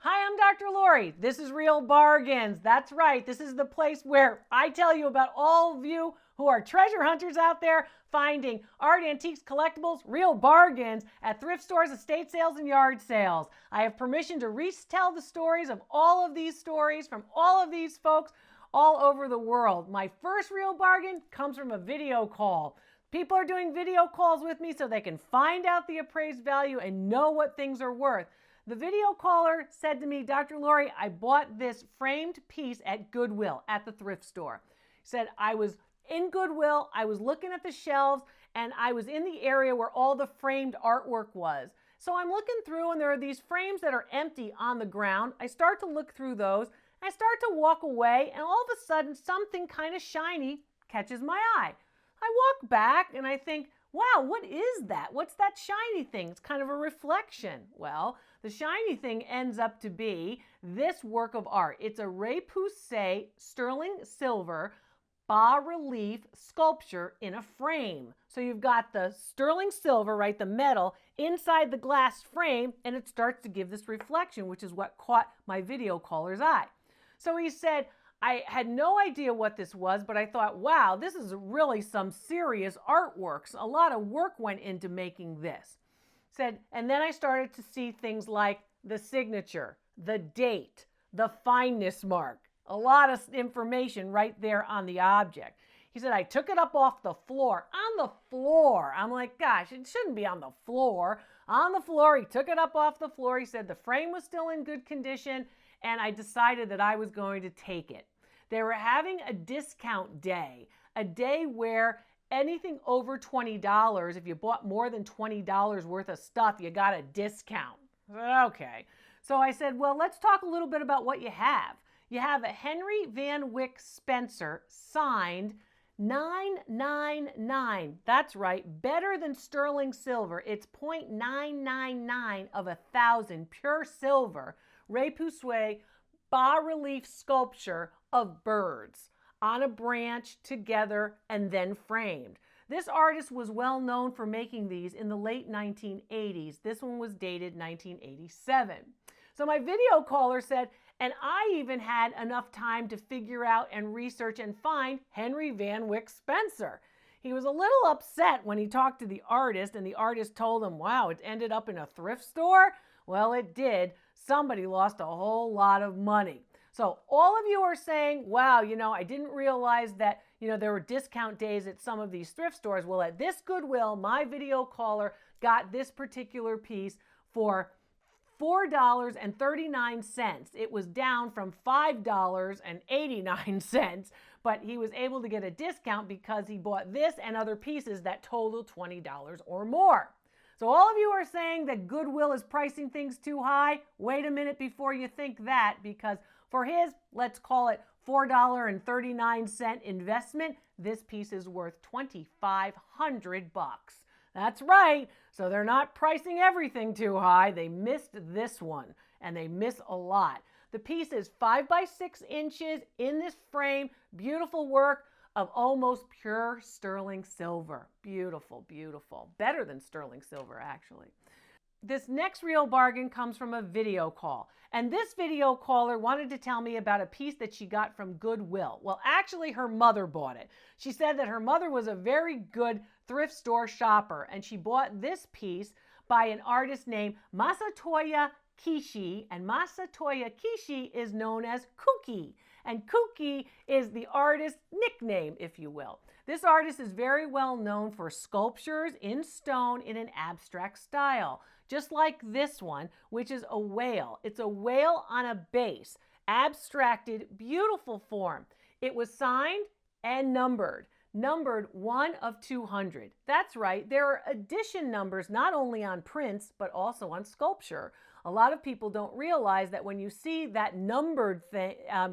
Hi, I'm Dr. Lori. This is Real Bargains. That's right. This is the place where I tell you about all of you who are treasure hunters out there finding art, antiques, collectibles, real bargains at thrift stores, estate sales, and yard sales. I have permission to retell the stories of all of these stories from all of these folks all over the world. My first real bargain comes from a video call. People are doing video calls with me so they can find out the appraised value and know what things are worth. The video caller said to me, Dr. Lori, I bought this framed piece at Goodwill at the thrift store. He said, I was in Goodwill, I was looking at the shelves, and I was in the area where all the framed artwork was. So I'm looking through, and there are these frames that are empty on the ground. I start to look through those. I start to walk away, and all of a sudden, something kind of shiny catches my eye. I walk back, and I think, wow, what is that? What's that shiny thing? It's kind of a reflection. Well, the shiny thing ends up to be this work of art. It's a repoussé sterling silver bas-relief sculpture in a frame. So you've got the sterling silver, right, the metal, inside the glass frame, and it starts to give this reflection, which is what caught my video caller's eye. So he said, I had no idea what this was, but I thought, wow, this is really some serious artworks. A lot of work went into making this. Said, and then I started to see things like the signature, the date, the fineness mark, a lot of information right there on the object. He said, I took it up off the floor. On the floor. I'm like, gosh, it shouldn't be on the floor. On the floor. He took it up off the floor. He said the frame was still in good condition, and I decided that I was going to take it. They were having a discount day, a day where anything over $20, if you bought more than $20 worth of stuff, you got a discount. I said, okay. So I said, well, let's talk a little bit about what you have. You have a Henry Van Wyck Spencer signed 999. That's right, better than sterling silver. It's 0.999 of 1,000 pure silver, repoussé bas-relief sculpture of birds on a branch together and then framed. This artist was well known for making these in the late 1980s. This one was dated 1987. So my video caller said, and I even had enough time to figure out and research and find Henry Van Wyck Spencer. He was a little upset when he talked to the artist, and the artist told him, wow, it ended up in a thrift store? Well, it did. Somebody lost a whole lot of money. So all of you are saying, wow, I didn't realize that, there were discount days at some of these thrift stores. Well, at this Goodwill, my video caller got this particular piece for $4.39. It was down from $5.89, but he was able to get a discount because he bought this and other pieces that total $20 or more. So all of you are saying that Goodwill is pricing things too high. Wait a minute before you think that, because for his, let's call it $4.39 investment, this piece is worth $2,500. That's right. So they're not pricing everything too high. They missed this one, and they miss a lot. The piece is 5 by 6 inches in this frame. Beautiful work of almost pure sterling silver. Beautiful, beautiful. Better than sterling silver, actually. This next real bargain comes from a video call. And this video caller wanted to tell me about a piece that she got from Goodwill. Well, actually, her mother bought it. She said that her mother was a very good thrift store shopper, and she bought this piece by an artist named Masatoya Kishi, and Masatoya Kishi is known as Kuki, and Kuki is the artist's nickname, if you will. This artist is very well known for sculptures in stone in an abstract style, just like this one, which is a whale. It's a whale on a base, abstracted, beautiful form. It was signed and numbered 1 of 200. That's right, there are edition numbers not only on prints, but also on sculpture. A lot of people don't realize that when you see that numbered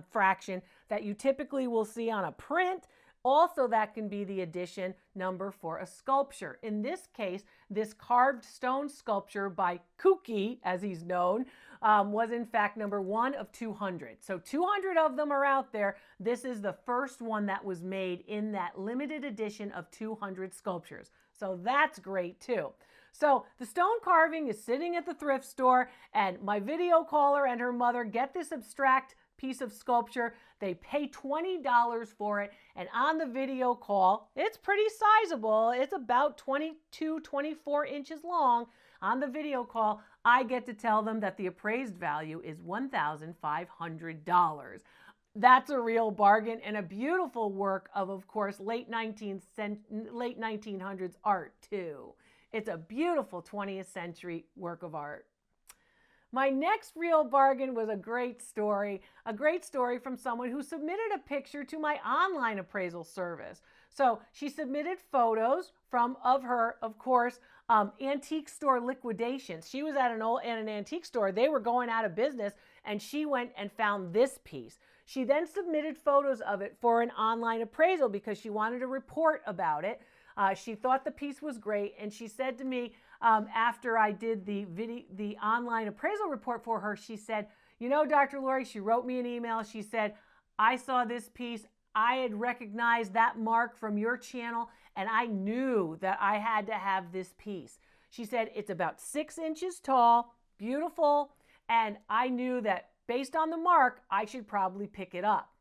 fraction that you typically will see on a print, also that can be the edition number for a sculpture. In this case, this carved stone sculpture by Kuki, as he's known, was in fact number 1 of 200. So 200 of them are out there. This is the first one that was made in that limited edition of 200 sculptures. So that's great too. So the stone carving is sitting at the thrift store, and my video caller and her mother get this abstract piece of sculpture. They pay $20 for it, and on the video call, it's pretty sizable. It's about 22, 24 inches long. On the video call, I get to tell them that the appraised value is $1,500. That's a real bargain and a beautiful work of course, late 1900s art too. It's a beautiful 20th century work of art. My next real bargain was a great story from someone who submitted a picture to my online appraisal service. So she submitted photos of her, of course, antique store liquidations. She was at an antique store. They were going out of business, and she went and found this piece. She then submitted photos of it for an online appraisal because she wanted to report about it. She thought the piece was great, and she said to me, after I did the online appraisal report for her, she said, you know, Dr. Lori, she wrote me an email. She said, I saw this piece. I had recognized that mark from your channel, and I knew that I had to have this piece. She said, it's about 6 inches tall, beautiful, and I knew that based on the mark, I should probably pick it up.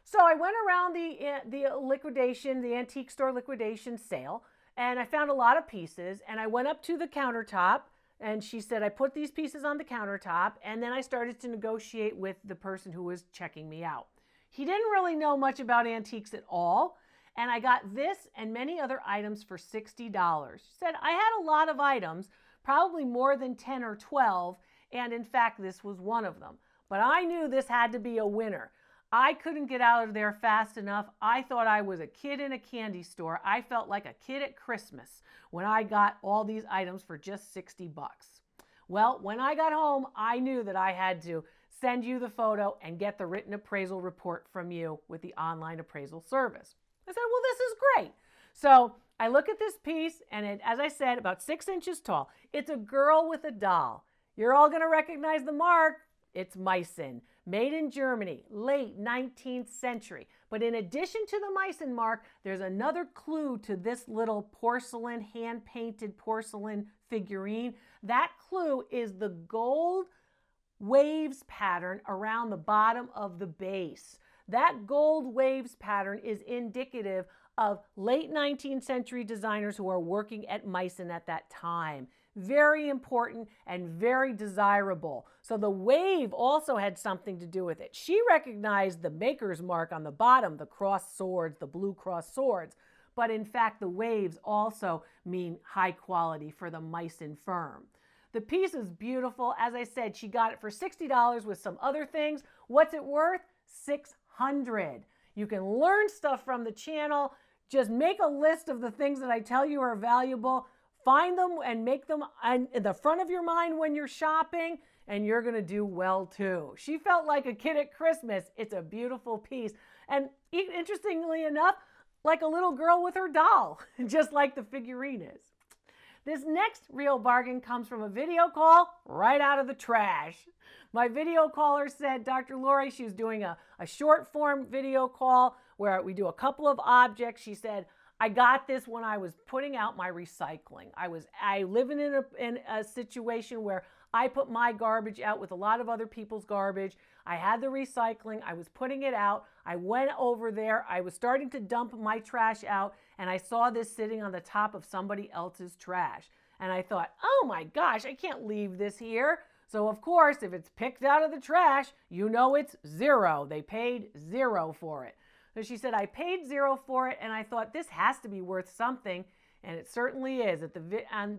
So I went around the antique store liquidation sale, and I found a lot of pieces, and I went up to the countertop, and she said, I put these pieces on the countertop, and then I started to negotiate with the person who was checking me out. He didn't really know much about antiques at all, and I got this and many other items for $60. She said, I had a lot of items, probably more than 10 or 12, and in fact, this was one of them. But I knew this had to be a winner. I couldn't get out of there fast enough. I thought I was a kid in a candy store. I felt like a kid at Christmas when I got all these items for just 60 bucks. Well, when I got home, I knew that I had to send you the photo and get the written appraisal report from you with the online appraisal service. I said, well, this is great. So I look at this piece, and it, as I said, about 6 inches tall. It's a girl with a doll. You're all going to recognize the mark. It's Meissen, made in Germany, late 19th century. But in addition to the Meissen mark, there's another clue to this little porcelain, hand-painted porcelain figurine. That clue is the gold waves pattern around the bottom of the base. That gold waves pattern is indicative of late 19th century designers who are working at Meissen at that time. Very important and very desirable. So the wave also had something to do with it. She recognized the maker's mark on the bottom, the cross swords, the blue cross swords. But in fact, the waves also mean high quality for the Meissen firm. The piece is beautiful. As I said, she got it for $60 with some other things. What's it worth? $600. You can learn stuff from the channel. Just make a list of the things that I tell you are valuable. Find them and make them in the front of your mind when you're shopping, and you're going to do well too. She felt like a kid at Christmas. It's a beautiful piece. And interestingly enough, like a little girl with her doll, just like the figurine is. This next real bargain comes from a video call right out of the trash. My video caller said, Dr. Lori, she was doing a short form video call where we do a couple of objects. She said, I got this when I was putting out my recycling. I live in a situation where I put my garbage out with a lot of other people's garbage. I had the recycling. I was putting it out. I went over there. I was starting to dump my trash out, and I saw this sitting on the top of somebody else's trash. And I thought, oh my gosh, I can't leave this here. So of course, if it's picked out of the trash, you know it's zero. They paid $0 for it. So she said, I paid $0 for it, and I thought this has to be worth something, and it certainly is.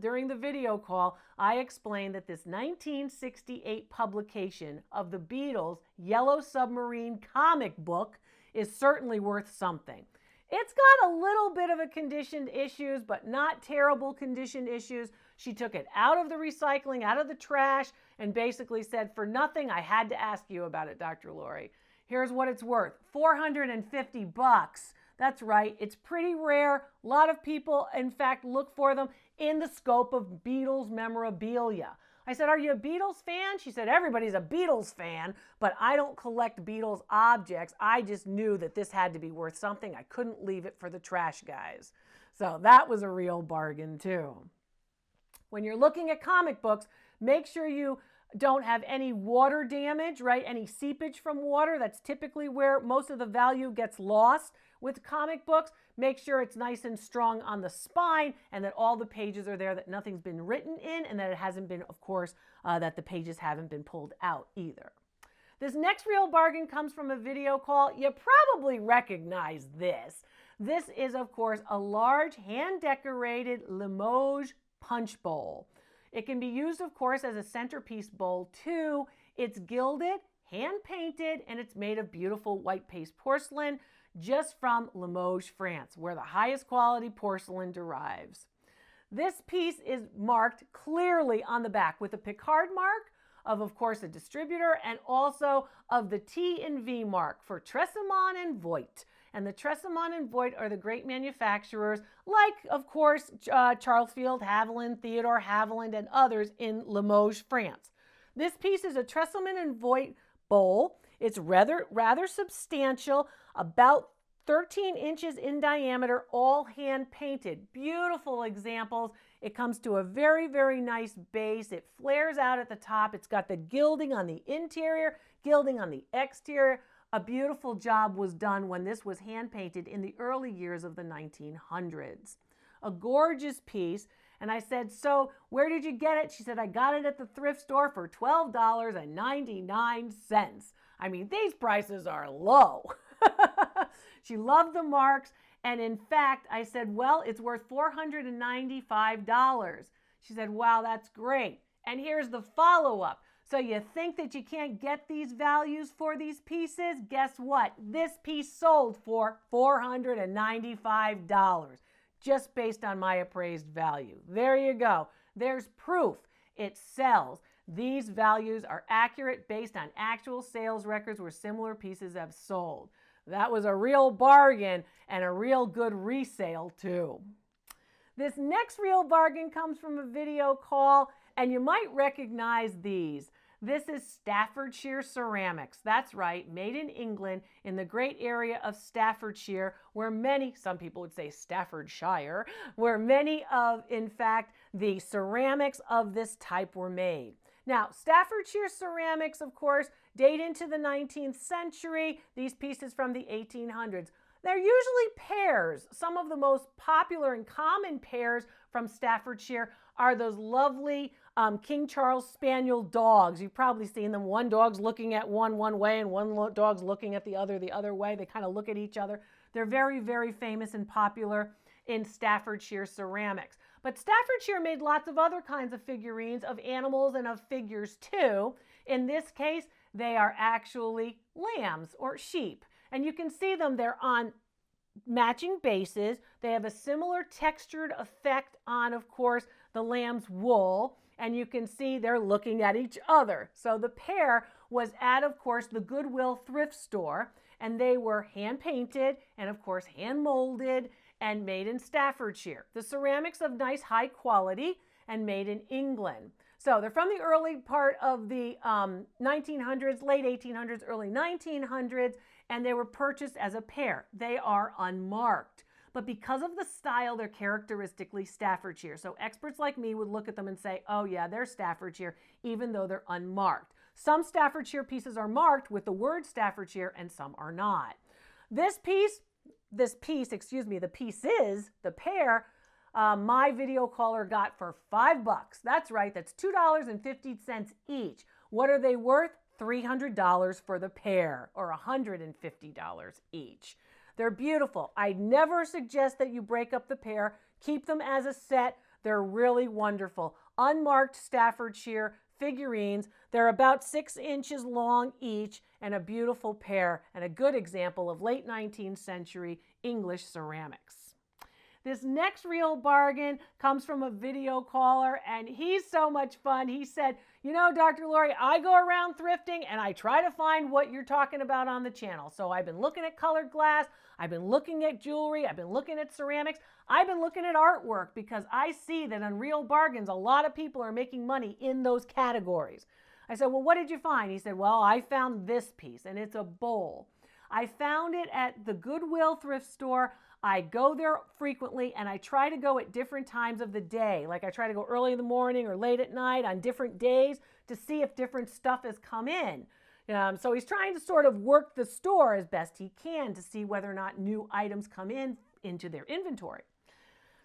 During the video call, I explained that this 1968 publication of the Beatles' Yellow Submarine comic book is certainly worth something. It's got a little bit of a conditioned issues, but not terrible conditioned issues. She took it out of the recycling, out of the trash, and basically said, for nothing, I had to ask you about it, Dr. Lori. Here's what it's worth, $450. That's right, it's pretty rare. A lot of people, in fact, look for them in the scope of Beatles memorabilia. I said, are you a Beatles fan? She said, everybody's a Beatles fan, but I don't collect Beatles objects. I just knew that this had to be worth something. I couldn't leave it for the trash guys. So that was a real bargain too. When you're looking at comic books, make sure you don't have any water damage, right? Any seepage from water. That's typically where most of the value gets lost with comic books. Make sure it's nice and strong on the spine and that all the pages are there, that nothing's been written in, and that it hasn't been, of course, that the pages haven't been pulled out either. This next real bargain comes from a video call. You probably recognize this. This is, of course, a large hand-decorated Limoges punch bowl. It can be used, of course, as a centerpiece bowl too. It's gilded, hand-painted, and it's made of beautiful white paste porcelain just from Limoges, France, where the highest quality porcelain derives. This piece is marked clearly on the back with a Picard mark of course, a distributor, and also of the T and V mark for Tresemont and Voigt. And the Tresemont and Voigt are the great manufacturers like, of course, Charles Field Haviland, Theodore Haviland, and others in Limoges, France. This piece is a Tresemont and Voigt bowl. It's rather substantial, about 13 inches in diameter, all hand painted. Beautiful examples. It comes to a very, very nice base. It flares out at the top. It's got the gilding on the interior, gilding on the exterior. A beautiful job was done when this was hand painted in the early years of the 1900s. A gorgeous piece. And I said, so where did you get it? She said, I got it at the thrift store for $12.99. I mean, these prices are low. She loved the marks. And in fact, I said, well, it's worth $495. She said, wow, that's great. And here's the follow-up. So you think that you can't get these values for these pieces? Guess what? This piece sold for $495, just based on my appraised value. There you go. There's proof. It sells. These values are accurate based on actual sales records where similar pieces have sold. That was a real bargain and a real good resale too. This next real bargain comes from a video call, and you might recognize these. This is Staffordshire ceramics. That's right, made in England in the great area of Staffordshire, where many, some people would say Staffordshire, where many of, in fact, the ceramics of this type were made. Now, Staffordshire ceramics, of course, date into the 19th century, these pieces from the 1800s. They're usually pairs. Some of the most popular and common pairs from Staffordshire are those lovely King Charles Spaniel dogs. You've probably seen them. One dog's looking at one way and one dog's looking at the other way. They kind of look at each other. They're very, very famous and popular in Staffordshire ceramics. But Staffordshire made lots of other kinds of figurines of animals and of figures too. In this case, they are actually lambs or sheep. And you can see them, they're on matching bases. They have a similar textured effect on, of course, the lamb's wool. And you can see they're looking at each other. So the pair was at, of course, the Goodwill thrift store. And they were hand painted and, of course, hand molded and made in Staffordshire. The ceramics of nice high quality and made in England. So they're from the early part of the 1900s, late 1800s, early 1900s, and they were purchased as a pair. They are unmarked. But because of the style, they're characteristically Staffordshire. So experts like me would look at them and say, oh yeah, they're Staffordshire, even though they're unmarked. Some Staffordshire pieces are marked with the word Staffordshire and some are not. The pair, my video caller got for $5. That's right, that's $2.50 each. What are they worth? $300 for the pair, or $150 each. They're beautiful. I never suggest that you break up the pair. Keep them as a set. They're really wonderful. Unmarked Staffordshire figurines. They're about 6 inches long each, and a beautiful pair, and a good example of late 19th century English ceramics. This next real bargain comes from a video caller, and he's so much fun. He said, you know, Dr. Lori, I go around thrifting and I try to find what you're talking about on the channel. So I've been looking at colored glass, I've been looking at jewelry, I've been looking at ceramics, I've been looking at artwork, because I see that on Real Bargains, a lot of people are making money in those categories. I said, well, what did you find? He said, well, I found this piece, and it's a bowl. I found it at the Goodwill thrift store I go there frequently, and I try to go at different times of the day. Like I try to go early in the morning or late at night on different days to see if different stuff has come in. So he's trying to sort of work the store as best he can to see whether or not new items come into their inventory.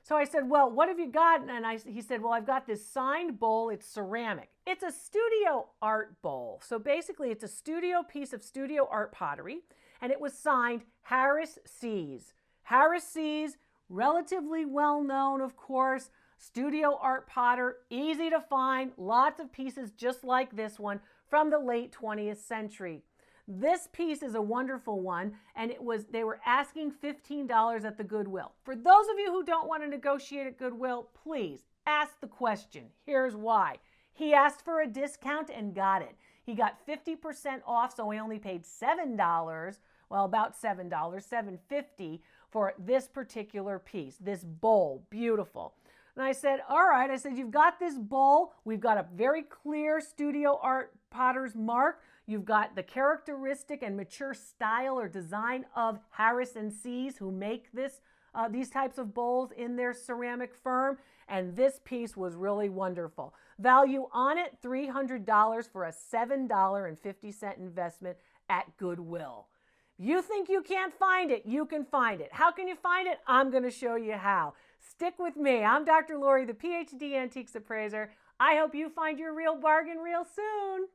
So I said, well, what have you got? And he said, well, I've got this signed bowl. It's ceramic. It's a studio art bowl. So basically, it's a studio piece of studio art pottery, and it was signed Harris Sees. Harris Sees, relatively well known, of course, studio art potter, easy to find, lots of pieces just like this one from the late 20th century. This piece is a wonderful one, and they were asking $15 at the Goodwill. For those of you who don't want to negotiate at Goodwill, please ask the question. Here's why. He asked for a discount and got it. He got 50% off, so he only paid $7, well, about $7, $7.50 for this particular piece, this bowl. Beautiful. And I said, all right, I said, you've got this bowl. We've got a very clear studio art potter's mark. You've got the characteristic and mature style or design of Harris & Sees, who make these types of bowls in their ceramic firm. And this piece was really wonderful. Value on it, $300 for a $7.50 investment at Goodwill. You think you can't find it, you can find it. How can you find it? I'm going to show you how. Stick with me. I'm Dr. Lori, the PhD Antiques Appraiser. I hope you find your real bargain real soon.